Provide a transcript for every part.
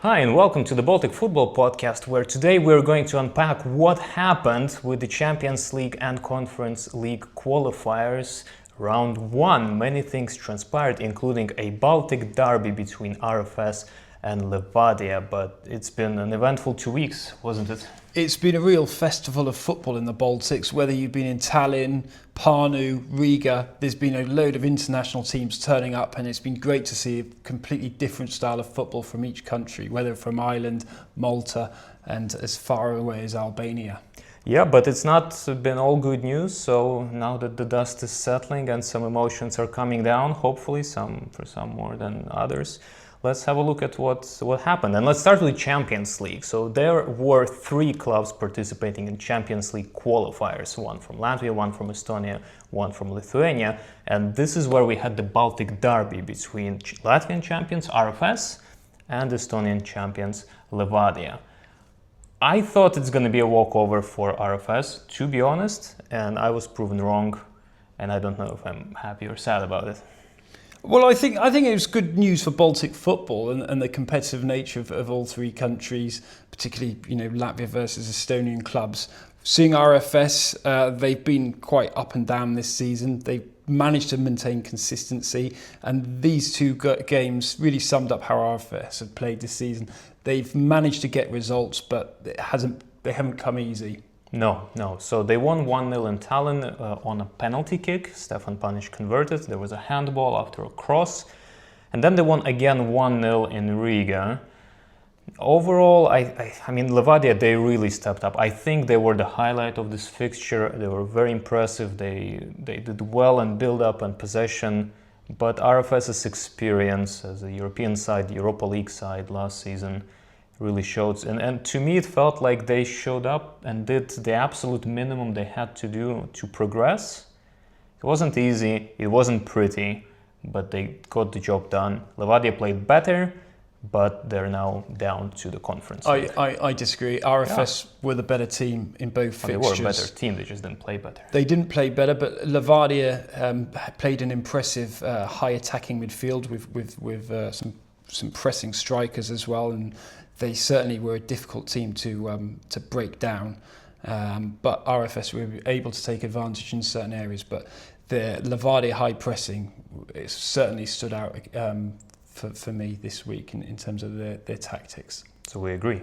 Hi and welcome to the Baltic Football Podcast, where today we're going to unpack what happened with the Champions League and Conference League qualifiers. Round 1, many things transpired, including a Baltic Derby between RFS and Levadia, but it's been an eventful 2 weeks, wasn't it? It's been a real festival of football in the Baltics, whether you've been in Tallinn, Pärnu, Riga. There's been a load of international teams turning up, and it's been great to see a completely different style of football from each country, whether from Ireland, Malta and as far away as Albania. Yeah, but it's not been all good news, so now that the dust is settling and some emotions are coming down, hopefully some more than others, let's have a look at what happened. And let's start with Champions League. So there were 3 clubs participating in Champions League qualifiers, one from Latvia, one from Estonia, one from Lithuania. And this is where we had the Baltic Derby between Latvian champions RFS and Estonian champions Levadia. I thought it's going to be a walkover for RFS, to be honest, and I was proven wrong, and I don't know if I'm happy or sad about it. Well, I think it was good news for Baltic football and the competitive nature of all 3 countries, particularly Latvia versus Estonian clubs. Seeing RFS, they've been quite up and down this season. They've managed to maintain consistency, and these 2 games really summed up how RFS have played this season. They've managed to get results, but they haven't come easy. No. So they won 1-0 in Tallinn on a penalty kick. Stefan Panic converted. There was a handball after a cross. And then they won again 1-0 in Riga. Overall, I mean, Levadia, they really stepped up. I think they were the highlight of this fixture. They were very impressive. They did well in build-up and possession. But RFS's experience as a European side, the Europa League side last season, really showed. And to me, it felt like they showed up and did the absolute minimum they had to do to progress. It wasn't easy, it wasn't pretty, but they got the job done. Levadia played better, but they're now down to the conference. I disagree. RFS were the better team in both fixtures. They were a better team, they just didn't play better. They didn't play better, but Levadia played an impressive high attacking midfield with some pressing strikers as well, and they certainly were a difficult team to break down. But RFS were able to take advantage in certain areas, but the Levadia high pressing certainly stood out for me this week in terms of their tactics. So we agree.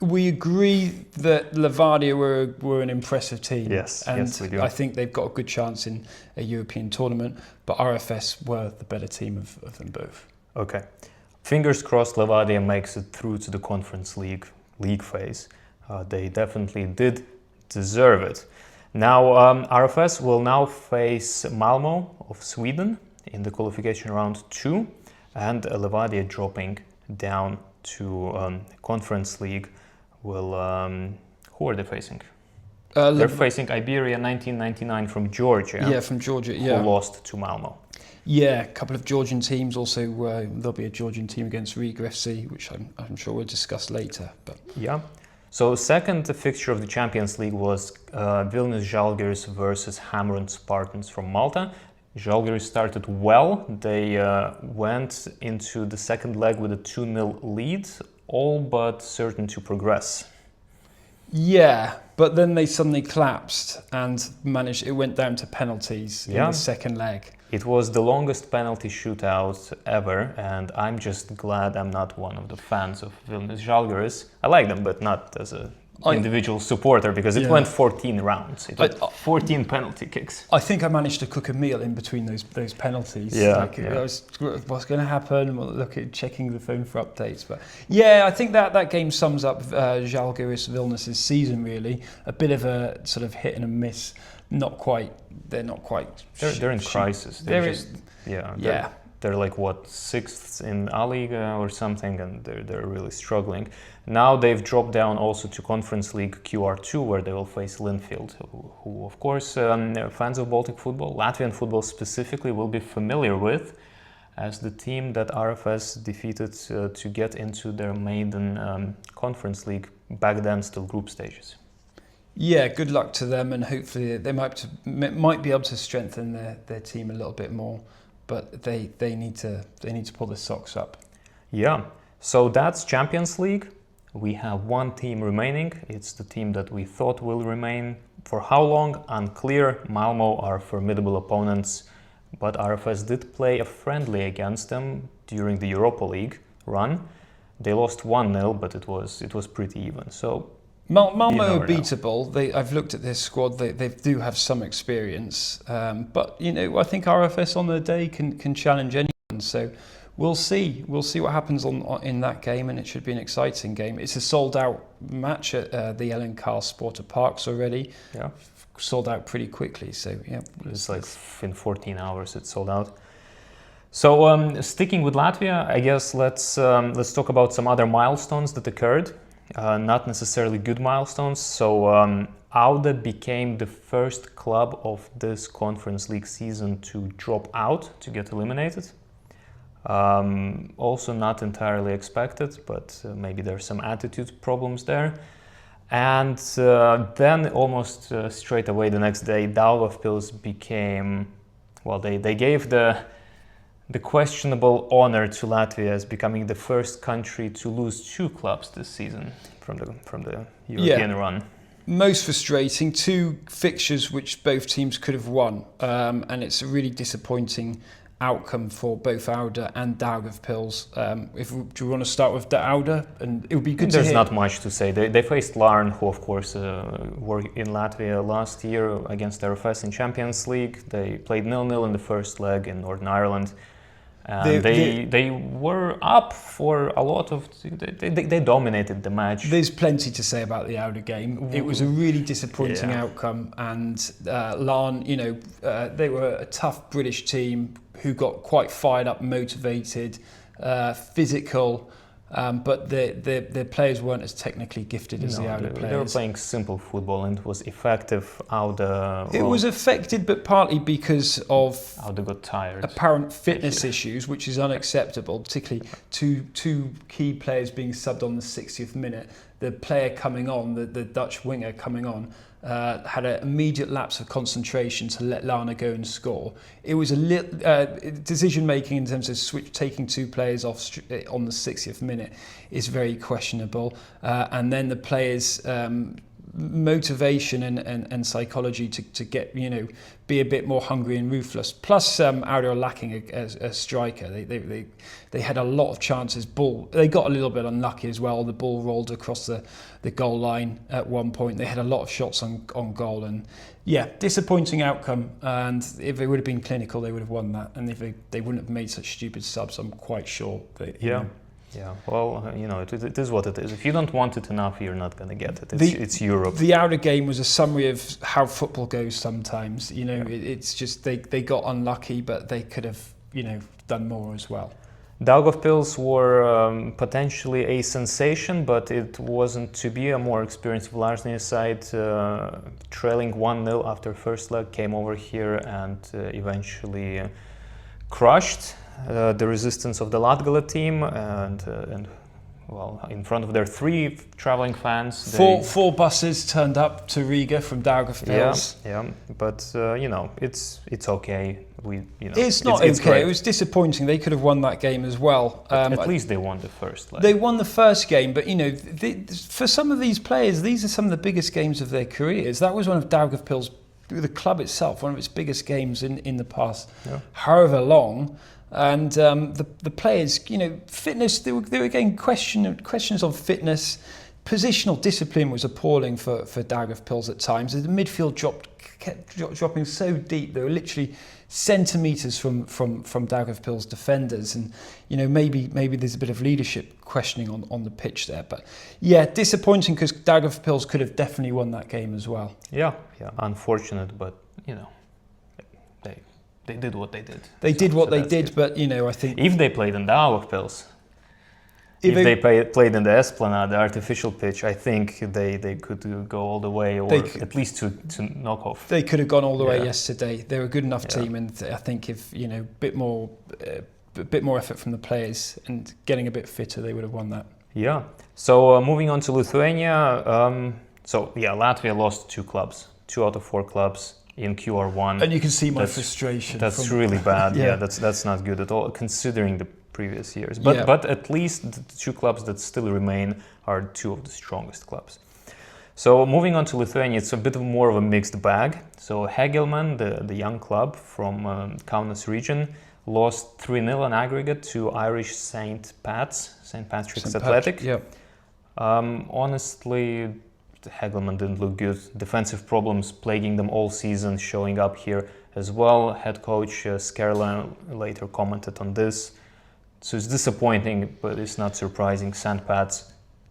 We agree that Levadia were an impressive team. Yes, we do. I think they've got a good chance in a European tournament, but RFS were the better team of them both. Okay. Fingers crossed Levadia makes it through to the Conference League phase. They definitely did deserve it. Now, RFS will now face Malmö of Sweden in the qualification round 2, and Levadia dropping down to Conference League will... who are they facing? They're facing Iberia 1999 from Georgia. Yeah, from Georgia, yeah. Who lost to Malmö. Yeah, a couple of Georgian teams. Also, there'll be a Georgian team against Riga FC, which I'm sure we'll discuss later. But yeah. So second fixture of the Champions League was Vilnius Žalgiris versus Hamrun Spartans from Malta. Žalgiris started well. They went into the second leg with a 2-0 lead, all but certain to progress. Yeah, but then they suddenly collapsed and it went down to penalties in the second leg. It was the longest penalty shootout ever, and I'm just glad I'm not one of the fans of Vilnius Žalgiris. I like them, but not as an individual supporter, because it went 14 rounds. It went 14 penalty kicks. I think I managed to cook a meal in between those penalties. What's going to happen? We'll checking the phone for updates. But yeah, I think that game sums up Žalgiris Vilnius' season, really. A bit of a sort of hit and a miss. They're not quite. They're in crisis. They're like 6th in A Liga or something, and they're really struggling. Now they've dropped down also to Conference League QR2, where they will face Linfield, who of course fans of Baltic football, Latvian football specifically, will be familiar with as the team that RFS defeated to get into their maiden Conference League, back then still group stages. Yeah, good luck to them, and hopefully they might be able to strengthen their team a little bit more. But they need to pull their socks up. Yeah. So that's Champions League. We have one team remaining. It's the team that we thought will remain. For how long? Unclear. Malmo are formidable opponents, but RFS did play a friendly against them during the Europa League run. They lost 1-0, but it was pretty even. So Malmo are beatable. I've looked at this squad. They do have some experience, but I think RFS on their day can challenge anyone. So we'll see. We'll see what happens in that game, and it should be an exciting game. It's a sold-out match at the Ellen Carl Sporter Parks already. Yeah, sold out pretty quickly. So yeah, it's like in 14 hours it's sold out. So sticking with Latvia, I guess let's talk about some other milestones that occurred. Not necessarily good milestones. So Auda became the first club of this Conference League season to drop out, to get eliminated. Also not entirely expected, but maybe there's some attitude problems there. And then almost straight away the next day, Daugavpils became, well, they gave the questionable honor to Latvia as becoming the first country to lose 2 clubs this season from the European run. Most frustrating, 2 fixtures which both teams could have won, and it's a really disappointing outcome for both Auda and Daugavpils. Do you want to start with the Auda? And it would be good to hear. There's not much to say. They faced Larn, who of course were in Latvia last year against RFS in Champions League. They played 0-0 in the first leg in Northern Ireland. And they were up for a lot of... They dominated the match. There's plenty to say about the Auda game. It was a really disappointing outcome, and Larn, they were a tough British team who got quite fired up, motivated, physical, but their players weren't as technically gifted as the Auda players. They were playing simple football, and it was effective. Auda... It was affected, but partly because of Auda got tired. Apparent fitness issues, which is unacceptable, particularly two key players being subbed on the 60th minute. The player coming on, the Dutch winger coming on, had an immediate lapse of concentration to let Lana go and score. It was a decision making in terms of taking 2 players off on the 60th minute is very questionable. And then the players' motivation and psychology to get be a bit more hungry and ruthless. Plus, Auda are lacking a striker. They had a lot of chances. They got a little bit unlucky as well. The ball rolled across the goal line at one point. They had a lot of shots on goal, and disappointing outcome. And if they would have been clinical, they would have won that. And if they wouldn't have made such stupid subs, I'm quite sure. Yeah, well, it is what it is. If you don't want it enough, you're not going to get it. It's Europe. The Auda game was a summary of how football goes sometimes. It's just they got unlucky, but they could have, done more as well. Daugavpils were potentially a sensation, but it wasn't to be. A more experienced Vlažnje side, trailing 1-0 after first leg, came over here and eventually crushed the resistance of the Latgale team, and in front of their 3 traveling fans. Four buses turned up to Riga from Daugavpils. Yeah, but it's okay. It's not okay. Great. It was disappointing. They could have won that game as well. At least they won the first leg. They won the first game, but for some of these players, these are some of the biggest games of their careers. That was one of Daugavpils, the club itself, one of its biggest games in the past, however long. And the players, fitness, they were getting questions on fitness. Positional discipline was appalling for Daugavpils at times. The midfield kept dropping so deep. They were literally centimetres from Daugavpils defenders. And, maybe there's a bit of leadership questioning on the pitch there. But, disappointing because Daugavpils could have definitely won that game as well. Yeah, unfortunate, but, They did what they did. They did what they did, but I think if they played in Daugavpils, if they played in the Esplanade, the artificial pitch, I think they could go all the way, or at least to knock off. They could have gone all the way yesterday. They're a good enough team, and I think if a bit more effort from the players and getting a bit fitter, they would have won that. Yeah. So moving on to Lithuania. Latvia lost 2 clubs, 2 out of 4 clubs. In QR1, and you can see my frustration. That's really bad. That's not good at all, considering the previous years. But at least the two clubs that still remain are two of the strongest clubs. So moving on to Lithuania, it's a bit more of a mixed bag. So Hegelmann, the young club from Kaunas region, lost 3-0 on aggregate to Irish St. Patrick's Athletic. Honestly, Hegelmann didn't look good. Defensive problems plaguing them all season, showing up here as well. Head coach Skerla later commented on this. So it's disappointing, but it's not surprising. St. Pat's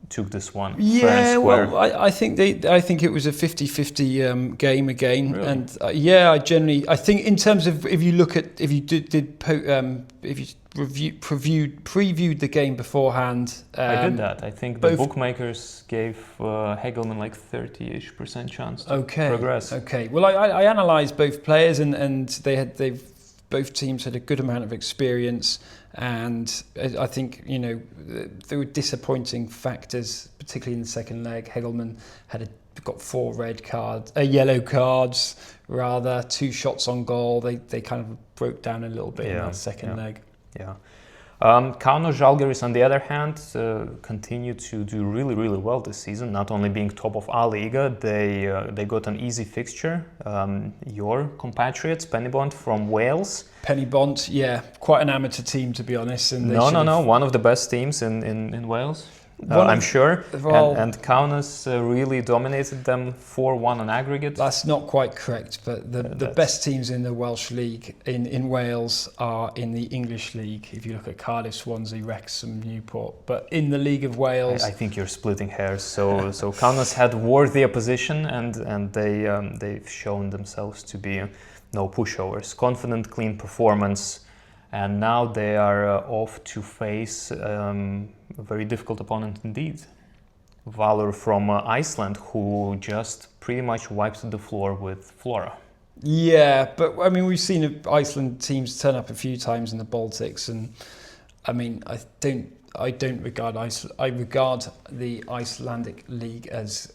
took this one. Yeah, well, I think it was a 50-50 game again, really? And I think in terms of if you previewed the game beforehand. I did that. I think the bookmakers gave Hegelmann like 30-ish% chance to progress. Okay. Well, I analysed both players, and both teams had a good amount of experience, and I think there were disappointing factors, particularly in the second leg. Hegelmann got 4 yellow cards, rather 2 shots on goal. They kind of broke down a little bit in that second leg. Yeah. Kauno Žalgiris, on the other hand, continue to do really, really well this season. Not only being top of A-Lyga, they got an easy fixture. Your compatriots, Penybont from Wales. Penybont, quite an amateur team, to be honest. And no, one of the best teams in Wales. I'm sure. Well, and Kaunas really dominated them 4-1 on aggregate. That's not quite correct, but the best teams in the Welsh League in Wales are in the English League. If you look at Cardiff, Swansea, Wrexham, Newport, but in the League of Wales, I think you're splitting hairs. So Kaunas had worthy opposition, and they've shown themselves to be no pushovers. Confident, clean performance. And now they are off to face a very difficult opponent indeed. Valor from Iceland, who just pretty much wiped the floor with Flora. Yeah, but I mean, we've seen Iceland teams turn up a few times in the Baltics, and I mean, I don't regard I regard the Icelandic league as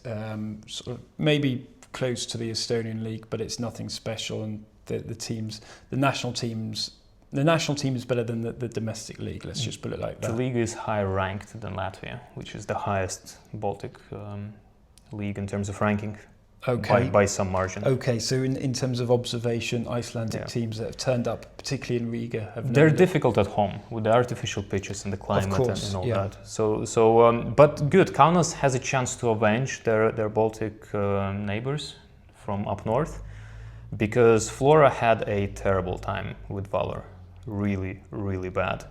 sort of maybe close to the Estonian league, but it's nothing special, and the national team is better than the domestic league. Let's just put it like that. The league is higher ranked than Latvia, which is the highest Baltic league in terms of ranking. Okay. By some margin. Okay, so in terms of observation, Icelandic teams that have turned up, particularly in Riga, they're difficult at home with the artificial pitches and the climate and all that. But good. Kaunas has a chance to avenge their Baltic neighbors from up north, because Flora had a terrible time with Valor. Really, really bad.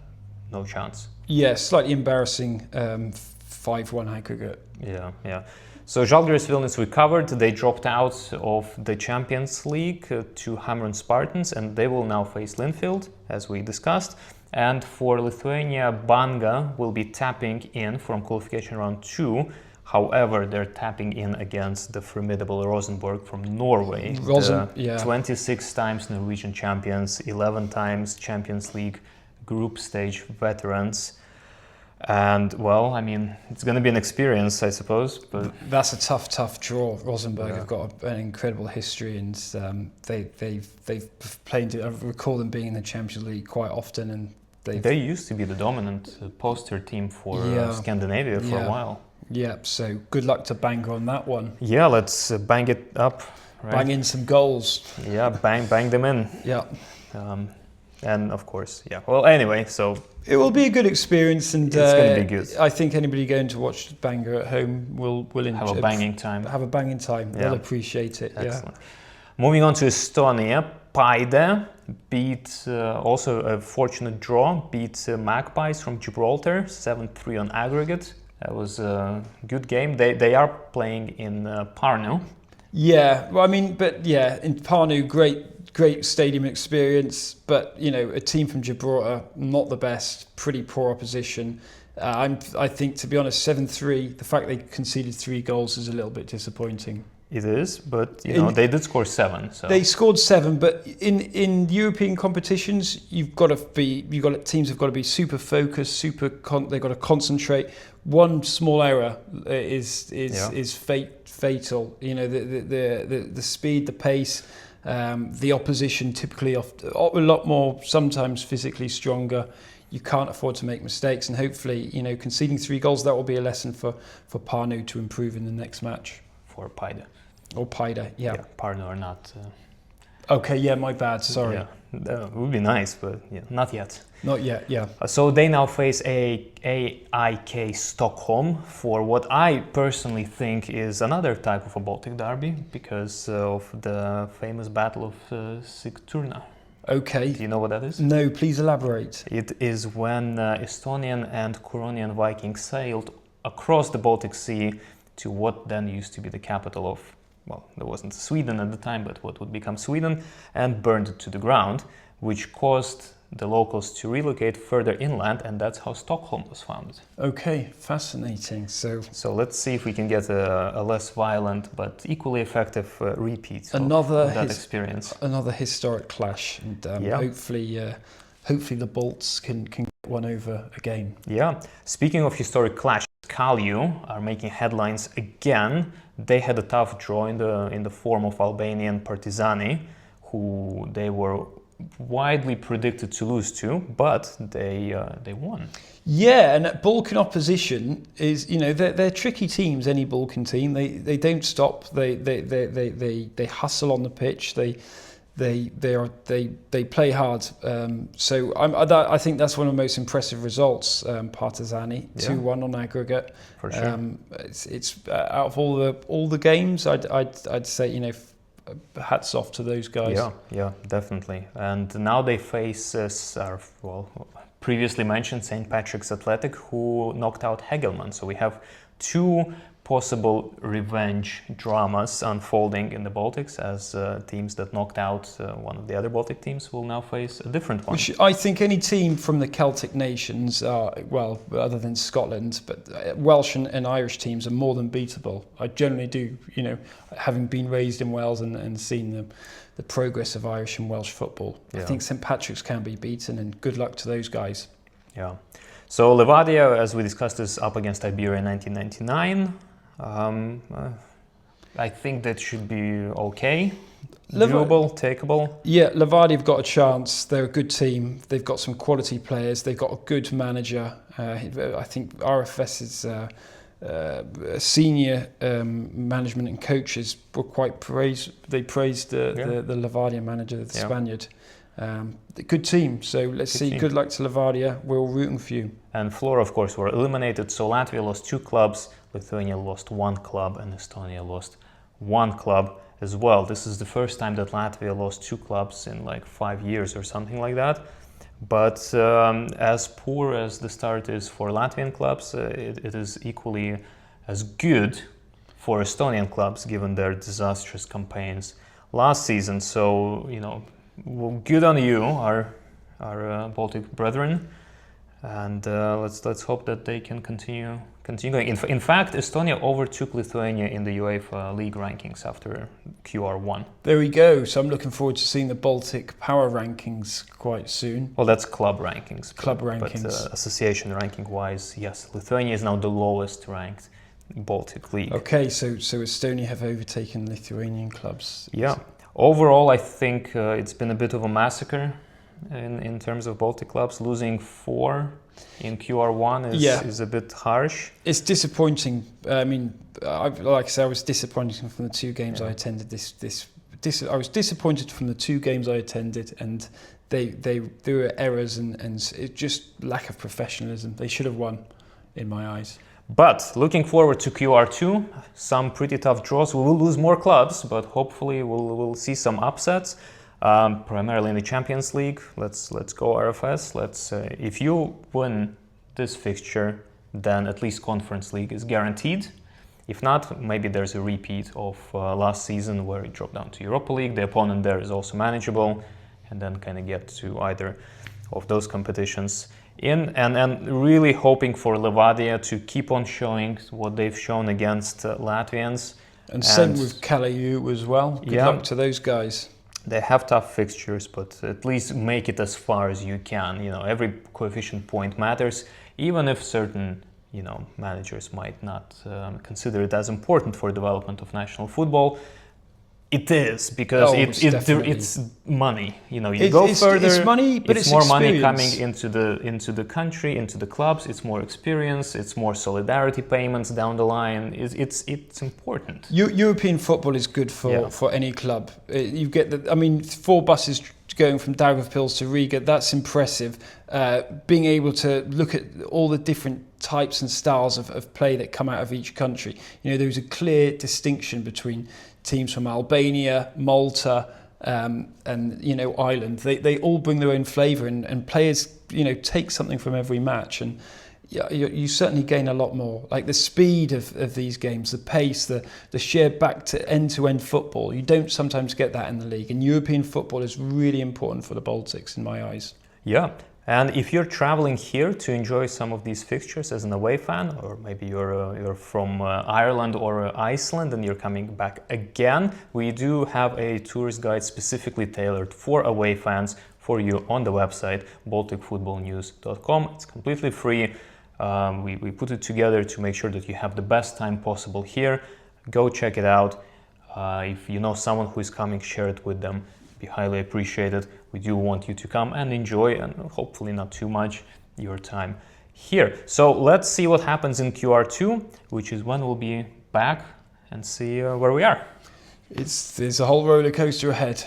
No chance. Yeah, slightly embarrassing 5-1 aggregate. Yeah. So Žalgiris Vilnius recovered. They dropped out of the Champions League to Hamrun Spartans, and they will now face Linfield, as we discussed. And for Lithuania, Banga will be tapping in from qualification round 2. However, they're tapping in against the formidable Rosenborg from Norway. 26 times Norwegian champions, 11 times Champions League group stage veterans. And, well, I mean, it's going to be an experience, I suppose. But that's a tough draw. Rosenborg have got an incredible history, and they've played. I recall them being in the Champions League quite often, and they used to be the dominant poster team for Scandinavia for a while. Yeah, so good luck to Banga on that one. Yeah, let's bang it up. Right? Bang in some goals. Yeah, bang them in. Yeah. And of course, well, anyway, so it will be a good experience, and it's going to be good. I think anybody going to watch Banga at home will have a banging time. They'll appreciate it. Excellent. Moving on to Estonia, Paide beat also a fortunate draw. Beat Magpies from Gibraltar 7-3 on aggregate. That was a good game. They are playing in Parnu. Yeah, well, I mean, but in Parnu, great stadium experience, but a team from Gibraltar, not the best, pretty poor opposition. I think, to be honest, 7-3, the fact they conceded 3 goals is a little bit disappointing. It is, but they did score 7. So they scored 7, but in European competitions, teams have got to be super focused, they've got to concentrate. One small error is fatal. The speed, the pace. The opposition typically a lot more, sometimes physically stronger. you can't afford to make mistakes, and hopefully, conceding 3 goals, that will be a lesson for Parnu to improve in the next match. For Paide. Or Paide, yeah. Parnu or not. Okay, yeah, my bad, sorry. Yeah, that would be nice, but not yet. Not yet, yeah. So they now face AIK Stockholm for what I personally think is another type of a Baltic derby because of the famous Battle of Sigtuna. Okay. Do you know what that is? No, please elaborate. It is when Estonian and Curonian Vikings sailed across the Baltic Sea to what then used to be the capital of, well, there wasn't Sweden at the time, but what would become Sweden, and burned it to the ground, which caused the locals to relocate further inland, and that's how Stockholm was founded. Okay, fascinating. So let's see if we can get a less violent but equally effective repeat of that experience. Another historic clash, and hopefully the Bolts can get one over again. Yeah. Speaking of historic clashes, Kalju are making headlines again. They had a tough draw in the form of Albanian Partizani, who they were widely predicted to lose to, but they won. Yeah, and Balkan opposition is, they're tricky teams. Any Balkan team, they don't stop. They hustle on the pitch. They play hard. So I think that's one of the most impressive results. Partizani 2-1 on aggregate. For sure. It's out of all the games, I'd say hats off to those guys. Yeah, definitely. And now they face previously mentioned St. Patrick's Athletic, who knocked out Hegelmann. So we have 2 possible revenge dramas unfolding in the Baltics, as teams that knocked out one of the other Baltic teams will now face a different one. I think any team from the Celtic nations are, well, other than Scotland, but Welsh and Irish teams are more than beatable. I generally do, having been raised in Wales and seen the progress of Irish and Welsh football. Yeah. I think St. Patrick's can be beaten, and good luck to those guys. Yeah. So Levadia, as we discussed, is up against Iberia in 1999. I think that should be okay. Doable, takeable. Yeah, Levadia have got a chance. They're a good team. They've got some quality players. They've got a good manager. I think RFS's senior management and coaches were quite praised. They praised the Levadia manager, the Spaniard. Good team. So let's see. Team. Good luck to Levadia. We're all rooting for you. And Flora, of course, were eliminated. So Latvia lost 2 clubs. Lithuania lost 1 club, and Estonia lost 1 club as well. This is the first time that Latvia lost 2 clubs in like 5 years or something like that. But as poor as the start is for Latvian clubs, it is equally as good for Estonian clubs, given their disastrous campaigns last season. So, well, good on you, our Baltic brethren. And let's hope that they can continue going. In fact, Estonia overtook Lithuania in the UEFA League rankings after QR1. There we go. So I'm looking forward to seeing the Baltic power rankings quite soon. Well, that's club rankings. Rankings. But association ranking-wise, yes, Lithuania is now the lowest ranked Baltic league. Okay, so Estonia have overtaken Lithuanian clubs. Yeah. Overall, I think it's been a bit of a massacre in terms of Baltic clubs. Losing 4 in QR1 is a bit harsh. It's disappointing. I mean, like I said, I was disappointed from the 2 games I attended. I was disappointed from the 2 games I attended, and there were errors and it just lack of professionalism. They should have won, in my eyes. But looking forward to QR2, some pretty tough draws. We will lose more clubs, but hopefully we'll see some upsets. Primarily in the Champions League. Let's go RFS. If you win this fixture, then at least Conference League is guaranteed. If not, maybe there's a repeat of last season where it dropped down to Europa League. The opponent there is also manageable, and then kind of get to either of those competitions and really hoping for Levadia to keep on showing what they've shown against Latvians. And same with Kalju as well. Good luck to those guys. They have tough fixtures, but at least make it as far as you can. Every coefficient point matters, even if certain, managers might not consider it as important for development of national football. It is, because it's money. You know, you go further. It's money, but it's more experience. money coming into the country, into the clubs. It's more experience. It's more solidarity payments down the line. It's important. European football is good for any club. You get 4 buses going from Daugavpils to Riga. That's impressive. Being able to look at all the different types and styles of play that come out of each country. You know, there's a clear distinction between teams from Albania, Malta, and Ireland. They all bring their own flavour, and players take something from every match, and you certainly gain a lot more. Like the speed of these games, the pace, the sheer back to end football. You don't sometimes get that in the league, and European football is really important for the Baltics in my eyes. Yeah. And if you're traveling here to enjoy some of these fixtures as an away fan, or maybe you're from Ireland or Iceland and you're coming back again, we do have a tourist guide specifically tailored for away fans for you on the website balticfootballnews.com. It's completely free. We put it together to make sure that you have the best time possible here. Go check it out. If you know someone who is coming, share it with them. Be highly appreciated. We do want you to come and enjoy, and hopefully not too much, your time here. So let's see what happens in QR2, which is when we'll be back and see where we are. There's a whole roller coaster ahead.